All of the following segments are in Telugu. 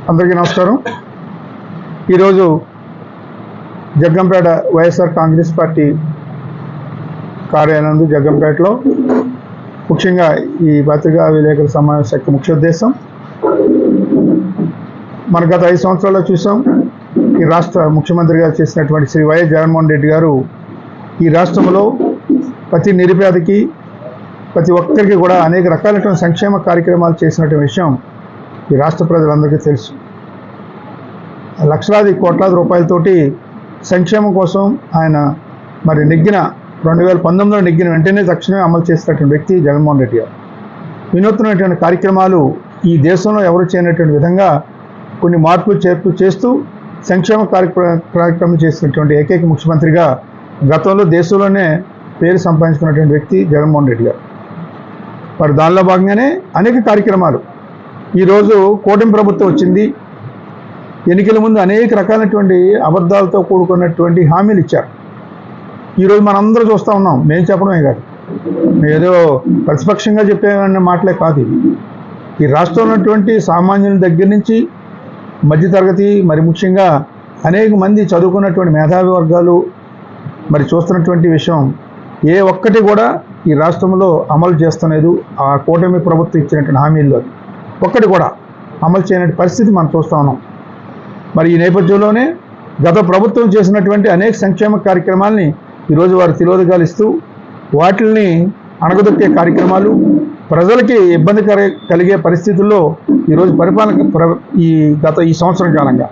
అందరికీ నమస్కారం. ఈరోజు జగ్గంపేట వైఎస్ఆర్ కాంగ్రెస్ పార్టీ కార్యాలయం జగ్గంపేటలో ముఖ్యంగా ఈ పత్రికా విలేకరుల సమావేశం యొక్క ముఖ్య ఉద్దేశం, మన గత 5 సంవత్సరాల్లో చూసాం ఈ రాష్ట్ర ముఖ్యమంత్రిగా చేసినటువంటి శ్రీ వైఎస్ జగన్మోహన్ రెడ్డి గారు ఈ రాష్ట్రంలో ప్రతి నిరుపేదకి ప్రతి ఒక్కరికి కూడా అనేక రకాలైన సంక్షేమ కార్యక్రమాలు చేసినటువంటి విషయం ఈ రాష్ట్ర ప్రజలందరికీ తెలుసు. లక్షలాది కోట్లాది రూపాయలతోటి సంక్షేమం కోసం ఆయన మరి 2019లో నెగ్గిన వెంటనే తక్షణమే అమలు చేసినటువంటి వ్యక్తి జగన్మోహన్ రెడ్డి గారు. వినూత్నమైనటువంటి కార్యక్రమాలు ఈ దేశంలో ఎవరు చేయనటువంటి విధంగా కొన్ని మార్పులు చేర్పులు చేస్తూ సంక్షేమ కార్యక్రమం చేసినటువంటి ఏకైక ముఖ్యమంత్రిగా గతంలో దేశంలోనే పేరు సంపాదించుకున్నటువంటి వ్యక్తి జగన్మోహన్ రెడ్డి గారు. మరి దానిలో భాగంగానే అనేక కార్యక్రమాలు ఈరోజు కూటమి ప్రభుత్వం వచ్చింది. ఎన్నికల ముందు అనేక రకాలైనటువంటి అబద్ధాలతో కూడుకున్నటువంటి హామీలు ఇచ్చారు. ఈరోజు మనందరూ చూస్తూ ఉన్నాం. మేము చెప్పడమే కాదు, ఏదో ప్రతిపక్షంగా చెప్పే మాటలే కాదు. ఈ రాష్ట్రంలో ఉన్నటువంటి సామాన్యుల దగ్గర నుంచి మధ్యతరగతి, మరి ముఖ్యంగా అనేక మంది చదువుకున్నటువంటి మేధావి వర్గాలు మరి చూస్తున్నటువంటి విషయం, ఏ ఒక్కటి కూడా ఈ రాష్ట్రంలో అమలు చేస్తలేదు. ఆ కూటమి ప్రభుత్వం ఇచ్చినటువంటి హామీల్లో ఒక్కటి కూడా అమలు చేయని పరిస్థితి మనం చూస్తూ ఉన్నాం. మరి ఈ నేపథ్యంలోనే గత ప్రభుత్వం చేసినటువంటి అనేక సంక్షేమ కార్యక్రమాలని ఈరోజు వారు తిరోధకాలు ఇస్తూ వాటిని అణగదొక్కే కార్యక్రమాలు, ప్రజలకి ఇబ్బంది కలిగే పరిస్థితుల్లో ఈరోజు పరిపాలన ఈ సంవత్సరం కాలంగా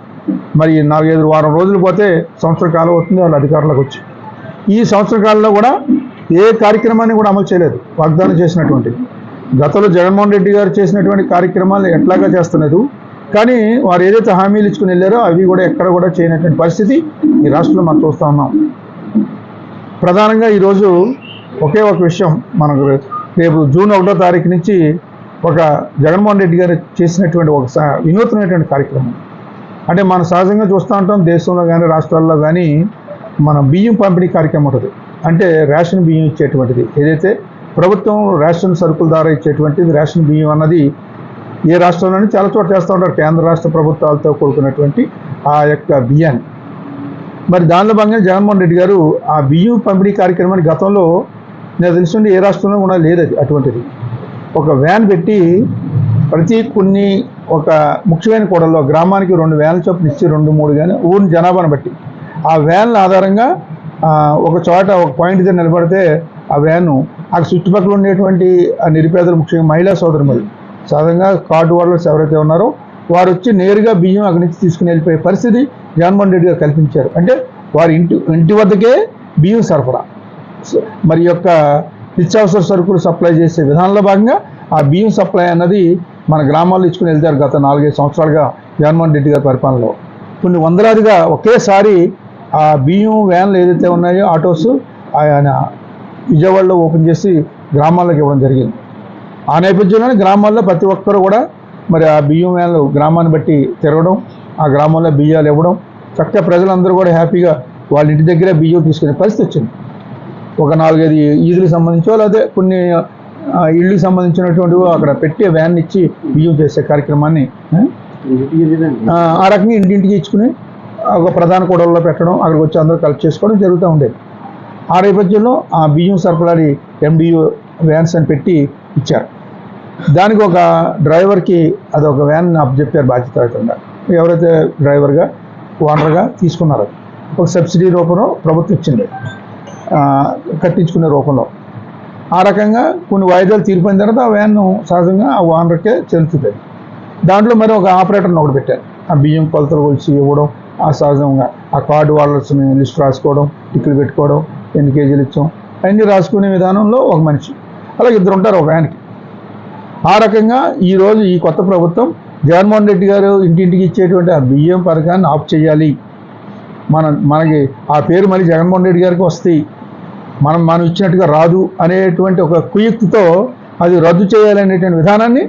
మరి 4-5 వారం రోజులు పోతే సంవత్సర కాలం అవుతుంది వాళ్ళు అధికారంలోకి వచ్చి. ఈ సంవత్సర కాలంలో కూడా ఏ కార్యక్రమాన్ని కూడా అమలు చేయలేదు. వాగ్దానం చేసినటువంటిది గతంలో జగన్మోహన్ రెడ్డి గారు చేసినటువంటి కార్యక్రమాలు ఎట్లాగా చేస్తున్నారు, కానీ వారు ఏదైతే హామీలు ఇచ్చుకుని వెళ్ళారో అవి కూడా ఎక్కడ కూడా చేయనటువంటి పరిస్థితి ఈ రాష్ట్రంలో మనం చూస్తూ ఉన్నాం. ప్రధానంగా ఈరోజు ఒకే ఒక విషయం, మనకు రేపు జూన్ 1వ తారీఖు నుంచి ఒక జగన్మోహన్ రెడ్డి గారు చేసినటువంటి ఒక వినూత్నమైనటువంటి కార్యక్రమం. అంటే మనం సహజంగా చూస్తూ ఉంటాం దేశంలో కానీ రాష్ట్రాల్లో కానీ మన బియ్యం పంపిణీ కార్యక్రమం ఉంటుంది. అంటే రేషన్ బియ్యం ఇచ్చేటువంటిది, ఏదైతే ప్రభుత్వం రేషన్ సరుకుల ద్వారా ఇచ్చేటువంటిది రేషన్ బియ్యం అన్నది ఏ రాష్ట్రంలోనే చాలా చోట్ల చేస్తూ ఉంటారు, కేంద్ర రాష్ట్ర ప్రభుత్వాలతో కూడుకున్నటువంటి ఆ యొక్క బియ్యాన్ని. మరి దానిలో భాగంగా జగన్మోహన్ రెడ్డి గారు ఆ బియ్యం పంపిణీ కార్యక్రమాన్ని గతంలో నేను తెలుసుండి ఏ రాష్ట్రంలో కూడా లేదు అటువంటిది. ఒక వ్యాన్ పెట్టి ప్రతి ఒక ముఖ్యమైన కూడల్లో గ్రామానికి 2 వ్యాన్ల చొప్పున ఇచ్చి 2-3 కానీ ఊరిని జనాభాను బట్టి ఆ వ్యాన్ల ఆధారంగా ఒక చోట ఒక పాయింట్ దగ్గర నిలబడితే ఆ వ్యాను అక్కడ చుట్టుపక్కల ఉండేటువంటి ఆ నిరుపేదలు, ముఖ్యంగా మహిళా సోదరులు, సాధారణంగా కార్డు హోల్డర్స్ ఎవరైతే ఉన్నారో వారు వచ్చి నేరుగా బియ్యం అక్కడి నుంచి తీసుకుని వెళ్ళిపోయే పరిస్థితి జగన్మోహన్ రెడ్డి గారు కల్పించారు. అంటే వారి ఇంటి వద్దకే బియ్యం సరఫరా, మరి యొక్క నిత్యావసర సరుకులు సప్లై చేసే విధానంలో భాగంగా ఆ బియ్యం సప్లై అన్నది మన గ్రామాల్లో ఇచ్చుకుని వెళ్తారు. గత 4-5 సంవత్సరాలుగా జగన్మోహన్ రెడ్డి గారి పరిపాలనలో కొన్ని వందలాదిగా ఒకేసారి ఆ బియ్యం వ్యాన్లు ఏదైతే ఉన్నాయో ఆటోస్ ఆయన విజయవాడలో ఓపెన్ చేసి గ్రామాల్లోకి ఇవ్వడం జరిగింది. ఆ నేపథ్యంలోనే గ్రామాల్లో ప్రతి ఒక్కరు కూడా మరి ఆ బియ్యం వ్యాన్లు గ్రామాన్ని బట్టి తిరగడం, ఆ గ్రామంలో బియ్యాలు ఇవ్వడం, చక్కగా ప్రజలందరూ కూడా హ్యాపీగా వాళ్ళ ఇంటి దగ్గరే బియ్యం తీసుకునే పరిస్థితి వచ్చింది. ఒక 4-5 ఈదులకు సంబంధించో లేదా కొన్ని ఇళ్ళకి సంబంధించినటువంటి అక్కడ పెట్టే వ్యాన్ ఇచ్చి బియ్యం చేసే కార్యక్రమాన్ని ఆ రకంగా ఇంటింటికి ఇచ్చుకుని ఒక ప్రధాన కూడల్లో పెట్టడం, అక్కడికి వచ్చి అందరూ కలెక్ట్ చేసుకోవడం జరుగుతూ ఉండేది. ఆ నేపథ్యంలో ఆ బియ్యం సరఫరాని MDO వ్యాన్స్ అని పెట్టి ఇచ్చారు. దానికి ఒక డ్రైవర్కి అదొక వ్యాన్ అప్పచెప్పారు బాధ్యతాయుతంగా. ఎవరైతే డ్రైవర్గా ఓనర్గా తీసుకున్నారో ఒక సబ్సిడీ రూపంలో ప్రభుత్వం ఇచ్చింది, కట్టించుకునే రూపంలో. ఆ రకంగా కొన్ని వాయిదాలు తీరిపోయిన తర్వాత ఆ వ్యాన్ సహజంగా ఆ ఓనర్కే చెల్లుతుంది. దాంట్లో మరి ఒక ఆపరేటర్ని ఒకటి పెట్టారు, ఆ బియ్యం కొలతలు కొలిచి ఇవ్వడం, ఆ సహజంగా ఆ కార్డు వాళ్ళని లిస్ట్ రాసుకోవడం, టిక్కులు పెట్టుకోవడం, ఎన్ని కేజీలు ఇచ్చాం అన్నీ రాసుకునే విధానంలో ఒక మనిషి, అలా 2 ఉంటారు ఒక వ్యాన్కి. ఆ రకంగా ఈరోజు ఈ కొత్త ప్రభుత్వం జగన్మోహన్ రెడ్డి గారు ఇంటింటికి ఇచ్చేటువంటి ఆ బియ్యం పథకాన్ని ఆఫ్ చేయాలి, మనకి ఆ పేరు మళ్ళీ జగన్మోహన్ రెడ్డి గారికి వస్తాయి, మనం ఇచ్చినట్టుగా రాదు అనేటువంటి ఒక కుయుక్తితో అది రద్దు చేయాలనేటువంటి విధానాన్ని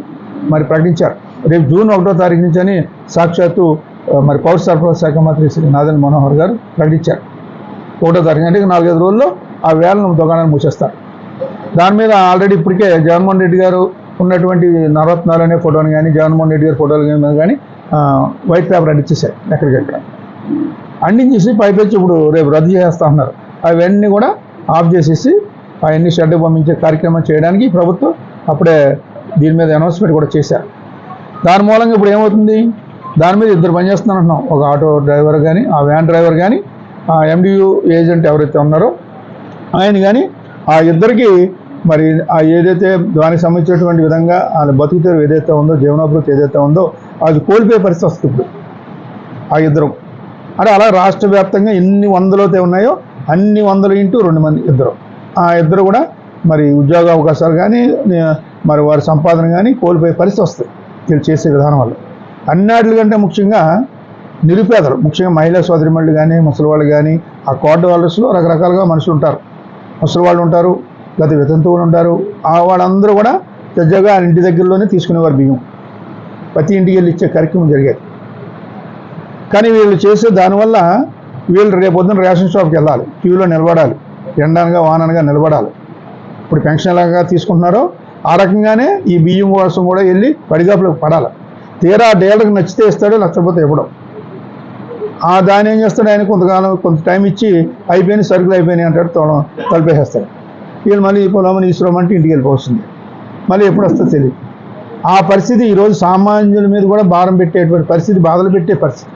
మరి ప్రకటించారు. రేపు జూన్ 1వ తారీఖు నుంచి అని సాక్షాత్తు మరి పౌర సరఫరా శాఖ మంత్రి శ్రీ నాదెండ్ల మనోహర్ గారు ప్రకటించారు. 1వ తారీఖు అంటే 4-5 రోజుల్లో ఆ వేలను దుకాణాన్ని మూసేస్తారు. దాని మీద ఆల్రెడీ ఇప్పటికే జగన్మోహన్ రెడ్డి గారు ఉన్నటువంటి నవరత్నాలు అనే ఫోటోని కానీ జగన్మోహన్ రెడ్డి గారి ఫోటోలు కానీ వైట్ పేపర్ అంటించేశారు ఎక్కడికెక్కడ. అంటించేసి పైపెచ్చి ఇప్పుడు రేపు రద్దు చేస్తా ఉన్నారు. అవన్నీ కూడా ఆఫ్ చేసేసి అవన్నీ షెడ్కి పంపించే కార్యక్రమం చేయడానికి ప్రభుత్వం అప్పుడే దీని మీద అనౌన్స్మెంట్ కూడా చేశారు. దాని మూలంగా ఇప్పుడు ఏమవుతుంది, దాని మీద ఇద్దరు పనిచేస్తున్నారు అంటున్నాం. ఒక ఆటో డ్రైవర్ కానీ, ఆ వ్యాన్ డ్రైవర్ కానీ, ఆ ఎండియూ ఏజెంట్ ఎవరైతే ఉన్నారో ఆయన కానీ, ఆ ఇద్దరికి మరి ఆ ఏదైతే దానికి సంబంధించినటువంటి విధంగా వాళ్ళ బతుకుతెరువు ఏదైతే ఉందో, జీవనోభివృద్ధి ఏదైతే ఉందో అది కోల్పోయే పరిస్థితి వస్తుంది ఇప్పుడు ఆ ఇద్దరు. అంటే అలా రాష్ట్ర వ్యాప్తంగా ఎన్ని వందలైతే ఉన్నాయో అన్ని 100 ఇంటూ 2 మంది ఇద్దరు, ఆ ఇద్దరు కూడా మరి ఉద్యోగ అవకాశాలు కానీ మరి వారి సంపాదన కానీ కోల్పోయే పరిస్థితి వస్తుంది వీళ్ళు చేసే విధానం వల్ల. అన్నిటికంటే ముఖ్యంగా నిరుపేదలు, ముఖ్యంగా మహిళా సోదరిమణులు కానీ, ముసలి వాళ్ళు కానీ, ఆ కోర్టు వాళ్ళలో రకరకాలుగా మనుషులు ఉంటారు. ముసలి వాళ్ళు ఉంటారు, లేకపోతే వితంతువులు ఉంటారు. ఆ వాళ్ళందరూ కూడా పెద్దగా ఇంటి దగ్గరలోనే తీసుకునేవారు బియ్యం. ప్రతి ఇంటికి వెళ్ళి ఇచ్చే కార్యక్రమం జరిగేది. కానీ వీళ్ళు చేసే దానివల్ల వీళ్ళు రేపొద్దున రేషన్ షాప్కి వెళ్ళాలి, క్యూలో నిలబడాలి, ఎండనగా వాననగా నిలబడాలి. ఇప్పుడు పెన్షన్ ఎలాగా తీసుకుంటున్నారో ఆ రకంగానే ఈ బియ్యం కోసం కూడా వెళ్ళి పడిగాపులకు పడాలి. తీరా డీలర్కి నచ్చితే ఇస్తాడు, లేకపోతే ఇవ్వడం. ఆ దాన్ని ఏం చేస్తాడు, ఆయన కొంత టైం ఇచ్చి అయిపోయినాయి సరుకులు అయిపోయినాయి అంటాడు, తలిపేసేస్తాడు. వీళ్ళు మళ్ళీ పొలమని ఈశ్వరమంటే ఇంటికి వెళ్ళిపోతుంది. మళ్ళీ ఎప్పుడు వస్తుందో తెలియదు. ఆ పరిస్థితి ఈరోజు సామాన్యుల మీద కూడా భారం పెట్టేటువంటి పరిస్థితి, బాధలు పెట్టే పరిస్థితి.